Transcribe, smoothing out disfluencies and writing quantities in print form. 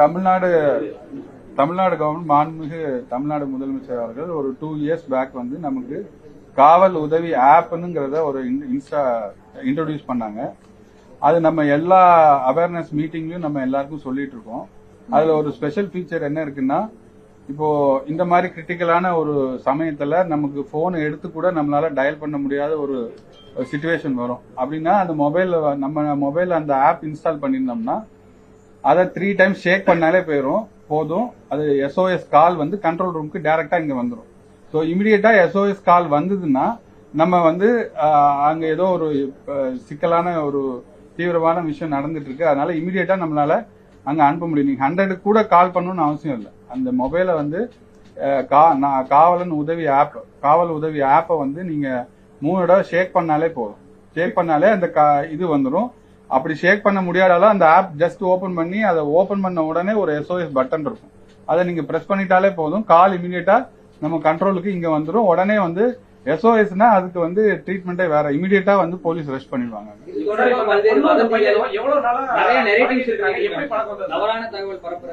Tamil Nadu government மாண்புமிகு தமிழ்நாடு முதலமைச்சர் அவர்கள் ஒரு 2 years பேக் வந்து நமக்கு காவல் உதவி ஆப்னுங்கிறத ஒரு இன்ட்ரோடியூஸ் பண்ணாங்க. அது நம்ம எல்லா அவேர்னஸ் மீட்டிங்லயும் நம்ம எல்லாருக்கும் சொல்லிட்டு இருக்கோம். அதுல ஒரு ஸ்பெஷல் ஃபீச்சர் என்ன இருக்குன்னா, இப்போ இந்த மாதிரி கிரிட்டிக்கலான ஒரு சமயத்துல நமக்கு போன் எடுத்து கூட நம்மளால டயல் பண்ண முடியாத ஒரு சிச்சுவேஷன் வரும். அப்படின்னா அந்த நம்ம மொபைல்ல அந்த ஆப் இன்ஸ்டால் பண்ணிருந்தோம்னா அதை 3 times ஷேக் பண்ணாலே போதும். அது எஸ்ஓஎஸ் கால் வந்து கண்ட்ரோல் ரூமுக்கு டைரக்டா இங்க வந்துடும். ஸோ இமிடியேட்டா எஸ்ஓஎஸ் கால் வந்ததுன்னா நம்ம வந்து அங்க ஏதோ ஒரு சிக்கலான ஒரு தீவிரமான விஷயம் நடந்துட்டு இருக்கு, அதனால இமிடியேட்டா நம்மளால அங்க அனுப்ப முடியும். நீங்க 100 கூட கால் பண்ணணும்னு அவசியம் இல்லை. அந்த மொபைலை வந்து காவல் உதவி ஆப்பை வந்து நீங்க 3 தடவை ஷேக் பண்ணாலே போதும். ஷேக் பண்ணாலே அந்த இது வந்துடும். அப்படி ஷேக் பண்ண முடியாதாலும் அந்த ஆப் ஜஸ்ட் ஓபன் பண்ணி அதை ஓபன் பண்ண உடனே ஒரு எஸ்ஓஎஸ் பட்டன் இருக்கும். அதை நீங்க பிரஸ் பண்ணிட்டாலே போதும், கால் இமீடியட்டா நம்ம கண்ட்ரோலுக்கு இங்க வந்துடும். உடனே வந்து எஸ்ஓஎஸ்னா அதுக்கு வந்து ட்ரீட்மெண்டே வேற, இமீடியட்டா வந்து போலீஸ் ரெஸ்ட் பண்ணிடுவாங்க. தவறான தகவல் பரப்புறது